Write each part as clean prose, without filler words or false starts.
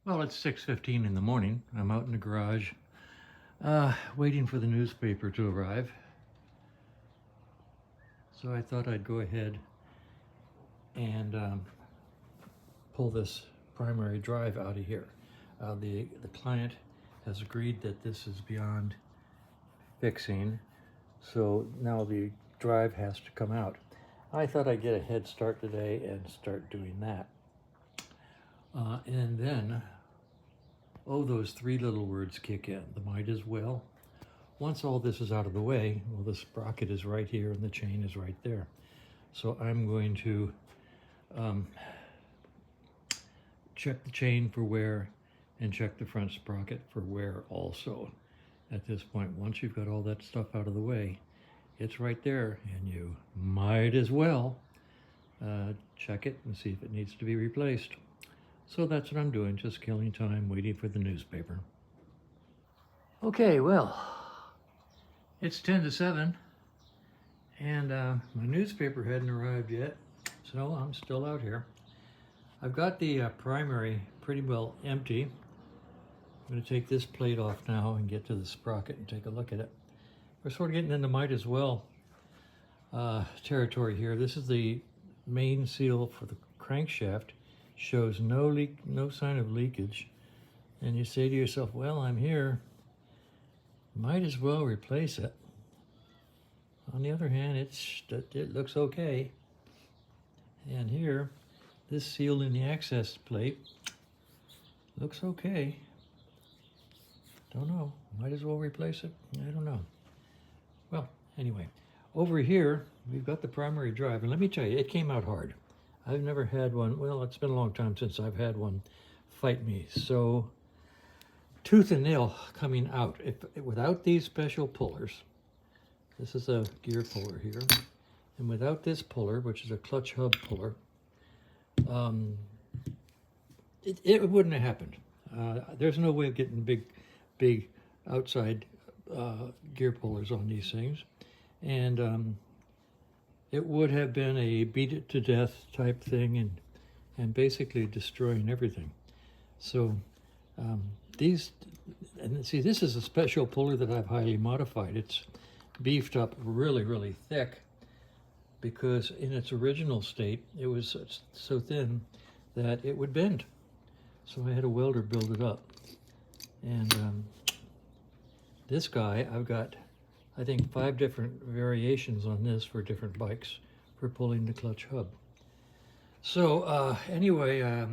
Well, it's 6:15 in the morning. I'm out in the garage, waiting for the newspaper to arrive. So I thought I'd go ahead and pull this primary drive out of here. The client has agreed that this is beyond fixing, so now the drive has to come out. I thought I'd get a head start today and start doing that. And then, those three little words kick in. The might as well. Once all this is out of the way, well, the sprocket is right here and the chain is right there. So I'm going to check the chain for wear and check the front sprocket for wear also. At this point, once you've got all that stuff out of the way, it's right there, and you might as well check it and see if it needs to be replaced. So that's what I'm doing, just killing time, waiting for the newspaper. Okay, well, it's 10 to 7, and my newspaper hadn't arrived yet, so I'm still out here. I've got the primary pretty well empty. I'm going to take this plate off now and get to the sprocket and take a look at it. We're sort of getting into might as well territory here. This is the main seal for the crankshaft. Shows no sign of leakage. And you say to yourself, well, I'm here. Might as well replace it. On the other hand, it looks okay. And here, this seal in the access plate looks okay. Don't know. Might as well replace it. I don't know. Well, anyway, over here, we've got the primary drive. And let me tell you, it came out hard. I've never had one. Well, it's been a long time since I've had one fight me. So, tooth and nail coming out. Without these special pullers, this is a gear puller here, and without this puller, which is a clutch hub puller, it wouldn't have happened. There's no way of getting big outside gear pullers on these things, and it would have been a beat it to death type thing, and basically destroying everything. So this is a special puller that I've highly modified. It's beefed up really thick, because in its original state it was so thin that it would bend. So I had a welder build it up. And this guy, I've got, I think, 5 different variations on this for different bikes for pulling the clutch hub. So anyway,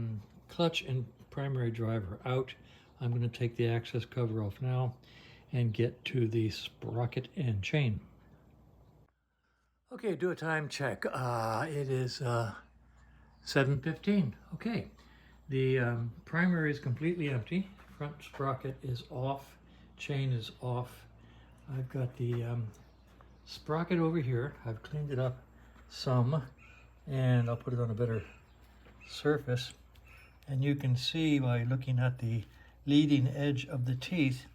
clutch and primary drive are out. I'm going to take the access cover off now and get to the sprocket and chain. Okay, do a time check. It is 7:15. Okay, the primary is completely empty. Front sprocket is off. Chain is off. I've got the sprocket over here. I've cleaned it up some, and I'll put it on a better surface. And you can see by looking at the leading edge of the teeth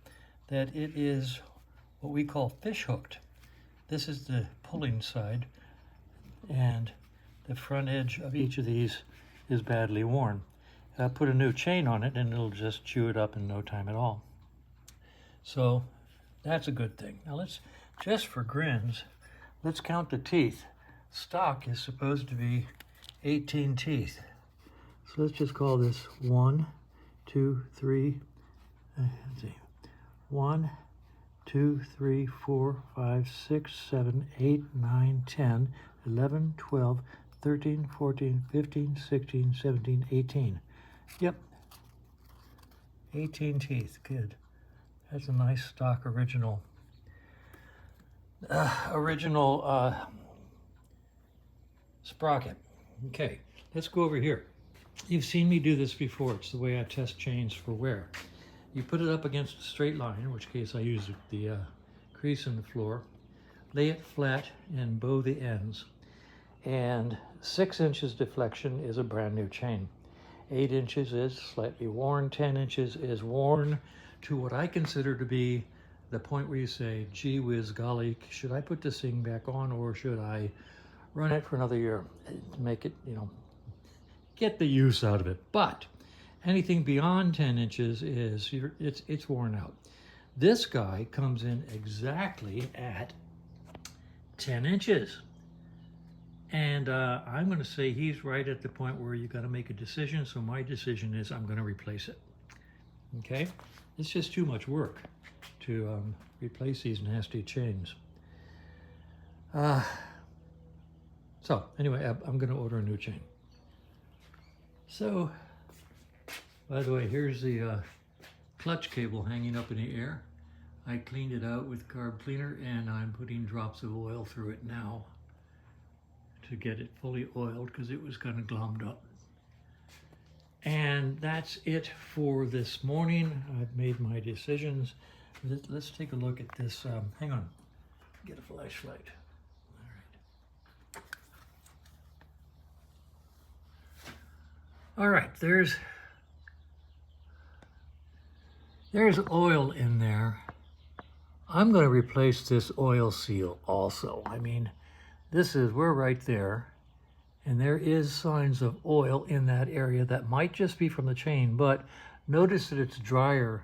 that it is what we call fish hooked. This is the pulling side, and the front edge of each of these is badly worn. I'll put a new chain on it and it'll just chew it up in no time at all. So that's a good thing. Now just for grins, let's count the teeth. Stock is supposed to be 18 teeth. So let's just call this 1, 2, 3, let's see, 1, 2, 3, 4, 5, 6, 7, 8, 9, 10, 11, 12, 13, 14, 15, 16, 17, 18. Yep, 18 teeth, good. That's a nice stock original sprocket. Okay, let's go over here. You've seen me do this before. It's the way I test chains for wear. You put it up against a straight line, in which case I use the crease in the floor, lay it flat and bow the ends, and 6 inches deflection is a brand new chain. 8 inches is slightly worn, 10 inches is worn to what I consider to be the point where you say, gee whiz golly, should I put this thing back on, or should I run it for another year to make it, get the use out of it? But Anything beyond 10 inches is it's worn out. This guy comes in exactly at 10 inches. And I'm going to say he's right at the point where you got to make a decision. So my decision is I'm going to replace it. Okay? It's just too much work to replace these nasty chains. So anyway, I'm going to order a new chain. So, by the way, here's the clutch cable hanging up in the air. I cleaned it out with carb cleaner, and I'm putting drops of oil through it now to get it fully oiled because it was kind of glommed up. And that's it for this morning. I've made my decisions. Let's take a look at this. Hang on, get a flashlight. All right, there's oil in there. I'm going to replace this oil seal also. I mean, we're right there, and there is signs of oil in that area that might just be from the chain, but notice that it's drier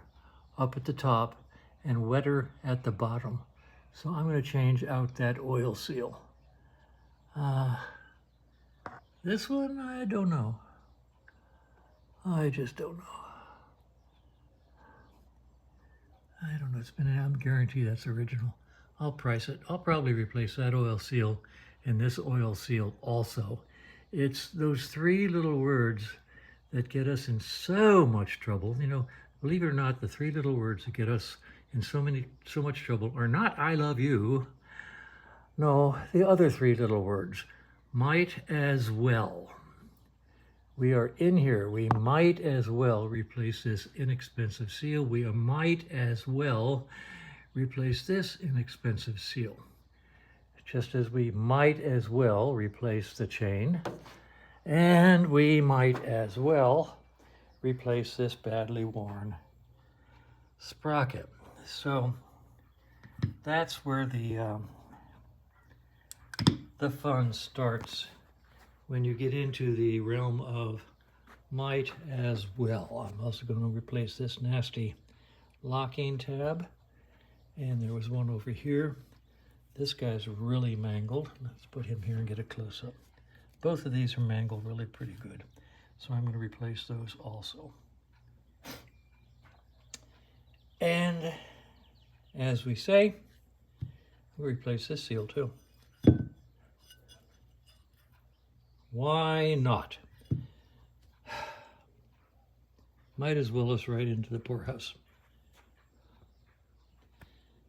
up at the top and wetter at the bottom. So I'm going to change out that oil seal. This one, I don't know. I just don't know. I don't know. I'm guaranteed that's original. I'll price it. I'll probably replace that oil seal and this oil seal also. It's those three little words that get us in so much trouble. You know, believe it or not, the three little words that get us in so much trouble are not "I love you." No, the other three little words, might as well. We are in here. We might as well replace this inexpensive seal. We might as well replace this inexpensive seal. Just as we might as well replace the chain. And we might as well replace this badly worn sprocket. So that's where the fun starts when you get into the realm of might as well. I'm also going to replace this nasty locking tab. And there was one over here. This guy's really mangled. Let's put him here and get a close-up. Both of these are mangled really pretty good. So I'm going to replace those also. And as we say, we'll replace this seal too. Why not? Might as well us right into the poorhouse.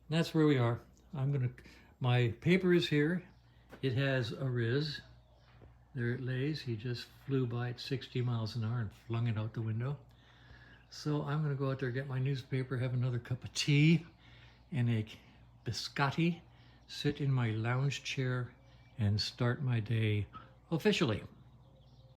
And that's where we are. My paper is here. It has a Riz. There it lays. He just flew by at 60 miles an hour and flung it out the window. So I'm going to go out there, get my newspaper, have another cup of tea and a biscotti, sit in my lounge chair and start my day officially.